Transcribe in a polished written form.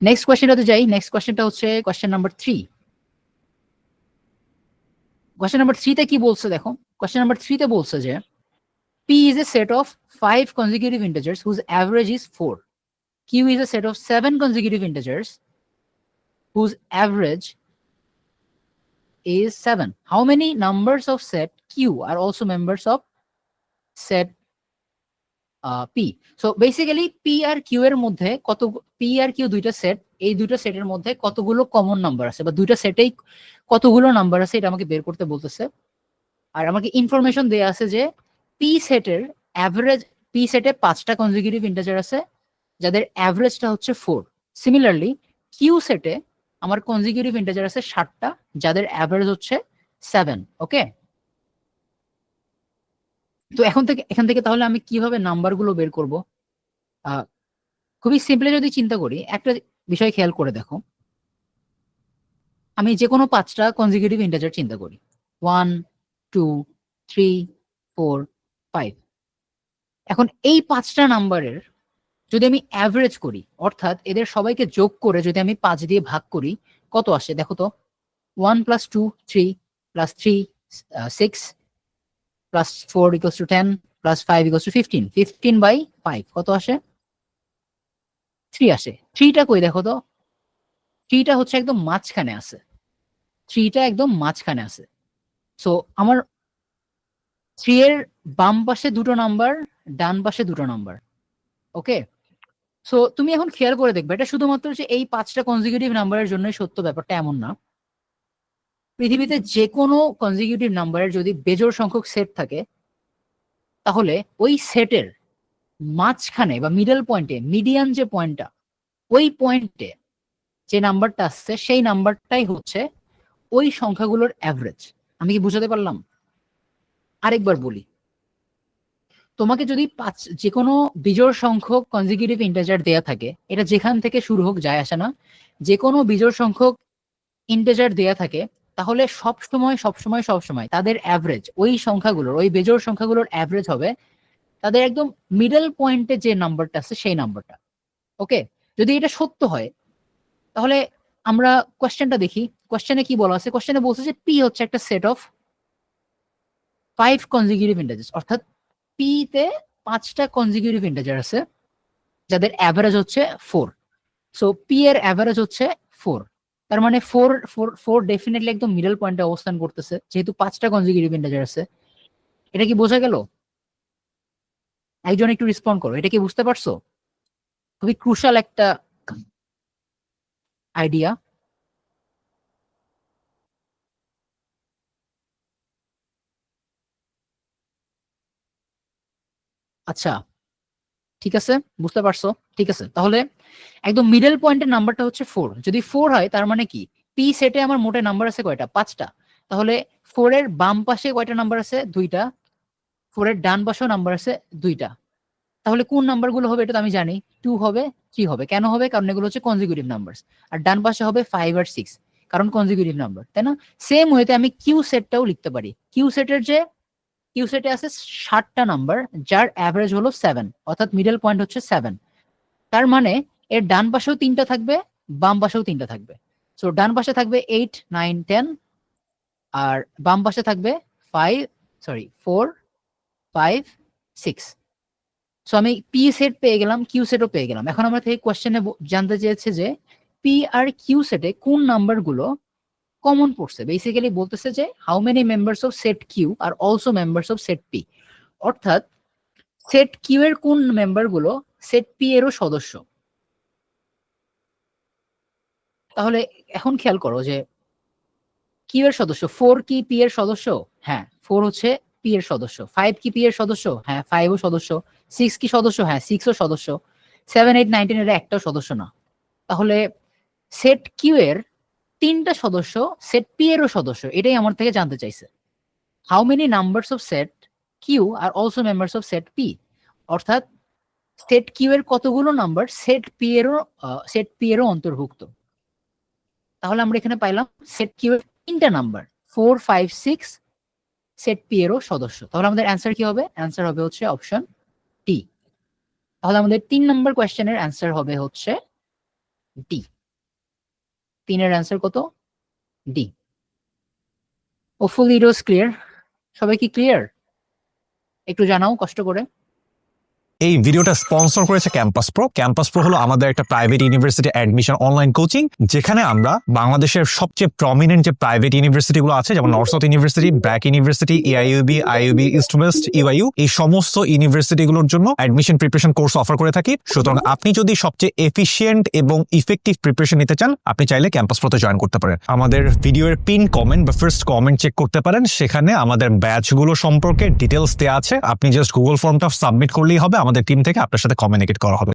Next কোয়েশ্চেনটাতে যাই। Next কোয়েশ্চেনটা হচ্ছে কোয়েশ্চেন নাম্বার 3। কোয়েশ্চেন নাম্বার 3-তে কি বলছে দেখো। কোয়েশ্চেন নাম্বার 3-তে বলছে যে P is a set of 5 consecutive integers whose average is 4. Q is a set of 7 consecutive integers whose average is 7. How many numbers of set Q are also members of set P? So basically P R Q এর মধ্যে P আর Q দুইটা set, এই দুইটা সেটের মধ্যে কতগুলো common number আছে বা দুইটা সেটেই কতগুলো নাম্বার আছে এটা আমাকে বের করতে বলতেছে। আর আমাকে ইনফরমেশন দেয়া আছে যে পি সেটের অ্যাভারেজ, পি সেটে 5টা কনজিকিউটিভ ইন্টিজার আছে যাদের অ্যাভারেজটা হচ্ছে 4। সিমিলারলি কিউ সেটে আমার কনজিকিউটিভ ইন্টিজার আছে 7টা যাদের অ্যাভারেজ হচ্ছে 7। ওকে, তো এখান থেকে তাহলে আমি কিভাবে নাম্বারগুলো বের করব? খুবই সিম্পলি যদি চিন্তা করি, একটা বিষয় খেয়াল করে দেখো। আমি যে কোনো 5টা কনজিকিউটিভ ইন্টিজার চিন্তা করি, 1 2 3 4 5। এখন এই 5টা নাম্বারের যদি আমি অ্যাভারেজ করি, অর্থাৎ এদের সবাইকে যোগ করে যদি আমি 5 দিয়ে ভাগ করি, কত আসে দেখো তো। 1 + 2 3 + 3 6 + 4 = 10 + 5 = 15। 15/5 কত আসে? 3 আসে। 3টা কই দেখো তো। 3টা হচ্ছে একদম মাঝখানে আছে। 3টা একদম মাঝখানে আছে। সো আমার 3 এর বাম পাশে দুটো নাম্বার, ডান পাশে দুটো নাম্বার। ওকে, সো তুমি এখন খেয়াল করে দেখবে, এটা শুধুমাত্র যে এই 5টা কনজিকিউটিভ নাম্বারের জন্যই সত্য ব্যাপারটা এমন না। পৃথিবীতে যে কোনো কনজিকিউটিভ নাম্বারের যদি বেজোড় সংখ্যক সেট থাকে, তাহলে ওই সেটের মাঝখানে বা মিডল পয়েন্টে, মিডিয়ান যে পয়েন্টটা, ওই পয়েন্টে যে নাম্বারটা আসছে সেই নাম্বারটাই হচ্ছে ওই সংখ্যাগুলোর অ্যাভারেজ। আমি কি বুঝাতে পারলাম? আরেকবার বলি, তোমাকে যদি যে কোনো বিজোড় সংখ্যক কনজিকিউটিভ ইন্টিজার দেয়া থাকে, এটা যেখান থেকে শুরু হোক যায় আসে না, যে কোনো বিজোড় সংখ্যক ইন্টিজার দেয়া থাকে, তাহলে সবসময় তাদের অ্যাভারেজ, ওই সংখ্যাগুলোর, ওই বেজোড় সংখ্যাগুলোর অ্যাভারেজ হবে তাদের একদম মিডল পয়েন্টে যে নাম্বারটা আছে সেই নাম্বারটা। ওকে, যদি এটা সত্য হয় তাহলে আমরা কোয়েশ্চেনটা দেখি। কোয়েশ্চেনে কি বলা আছে? কোয়েশ্চেনে বলছে যে পি হচ্ছে একটা সেট অফ 5 কনজিকিউটিভ ইন্টিজার্স, অর্থাৎ পি তে 5টা কনজিকিউটিভ ইন্টিজার আছে যাদের অ্যাভারেজ হচ্ছে 4। সো পি এর অ্যাভারেজ হচ্ছে 4। তার মানে 4 ডেফিনেটলি একদম মিডল পয়েন্টে অবস্থান করতেছে, যেহেতু 5টা কনজিকিউটিভ ইন্টিজার আছে। এটা কি বোঝা গেল? একজন একটু রেসপন্ড করো, এটা কি বুঝতে পারছো? খুবই ক্রুশাল একটা আইডিয়া। আচ্ছা, ঠিক আছে, বুঝতে পারছো। ঠিক আছে, তাহলে একদম মিডল পয়েন্টের নাম্বারটা হচ্ছে 4। যদি 4 হয় তার মানে কি, পি সেটে আমার মোটে নাম্বার আছে কয়টা? 5টা। তাহলে 4 এর বাম পাশে কয়টা নাম্বার আছে? 2টা। 4 এর ডান পাশেও নাম্বার আছে 2টা। তাহলে কোন নাম্বারগুলো হবে এটা তো আমি জানি। 2 হবে, 3 হবে। কেন হবে? কারণ এগুলো হচ্ছে কনজিকিউটিভ নাম্বার। আর ডান পাশে হবে 5 আর 6, কারণ কনজিকিউটিভ নাম্বার, তাই না? সেম ওয়েতে আমি কিউ সেটটাও লিখতে পারি। কিউ সেটে আছে 7টা নাম্বার যার অ্যাভারেজ হলো 7, অর্থাৎ মিডল পয়েন্ট হচ্ছে 7। তার মানে এর ডান পাশেও 3টা থাকবে, বাম পাশেও 3টা থাকবে। সো ডান পাশে থাকবে 8 9 10, আর বাম পাশে থাকবে 4 5 6। সো আমি পি সেট পেয়ে গেলাম, কিউ সেটও পেয়ে গেলাম। এখন আমরা থেকে কোয়েশ্চেনে জানতে চেয়েছে যে পি আর কিউ সেটে কোন নাম্বারগুলো কমন পড়ছে। বেসিক্যালি বলতেছে যে how many members of set Q are also members of set P, অর্থাৎ সেট কিউ এর কোন মেম্বারগুলো সেট পি এরও সদস্য। তাহলে এখন খেয়াল করো যে কিউ এর সদস্য 4 কি পি এর সদস্য? হ্যাঁ, 4 হচ্ছে পি এর সদস্য। 5 কি পি এর সদস্য? হ্যাঁ, 5 ও সদস্য। 6 কি সদস্য? হ্যাঁ, 6 ও সদস্য। 7 8 9 10 এর একটাও সদস্য না। তাহলে সেট কিউ এর 3টা সদস্য সেট পি এরও সদস্য, এটাই আমার থেকে জানতে চাইছে। How many numbers of set Q are also members of set P, অর্থাৎ সেট কিউ এর কতগুলো নাম্বার সেট পি এরও অন্তর্ভুক্ত। তাহলে আমরা এখানে পাইলাম সেট কিউ এর 3টা নাম্বার 4 5 6 সেট পি এরও সদস্য। তাহলে আমাদের অ্যান্সার কি হবে? অ্যান্সার হবে হচ্ছে অপশন ডি। তাহলে আমাদের 3 নম্বর কোয়েশ্চেনের অ্যান্সার হবে হচ্ছে ডি। 3-এর অ্যান্সার কত? ডি। হোপফুলি ইট ওয়াজ ক্লিয়ার। সবাই কি ক্লিয়ার? একটু জানাও কষ্ট করে। এই ভিডিওটা স্পন্সর করেছে ক্যাম্পাস প্রো। ক্যাম্পাস প্রো হলো আমাদের একটা private university admission online coaching, যেখানে আমরা বাংলাদেশের সবচেয়ে প্রমিনেন্ট যে প্রাইভেট ইউনিভার্সিটিগুলো আছে, যেমন north south university, BRAC university, AIUB, IUB, east West, UIU, এই সমস্ত ইউনিভার্সিটিগুলোর জন্য অ্যাডমিশন প্রিপারেশন কোর্স অফার করে থাকি। সুতরাং আপনি যদি সবচেয়ে এফিশিয়েন্ট এবং ইফেক্টিভ প্রিপারেশন নিতে চান, আপনি চাইলে ক্যাম্পাস প্রোতে জয়েন করতে পারেন। আমাদের ভিডিওর পিন কমেন্ট বা ফার্স্ট কমেন্ট চেক করতে পারেন, সেখানে আমাদের ব্যাচগুলো সম্পর্কে ডিটেলস দেওয়া আছে। আপনি জাস্ট গুগল ফর্মটা সাবমিট করলেই হবে, আমাদের টিম থেকে আপনার সাথে কমিউনিকেট করা হবে।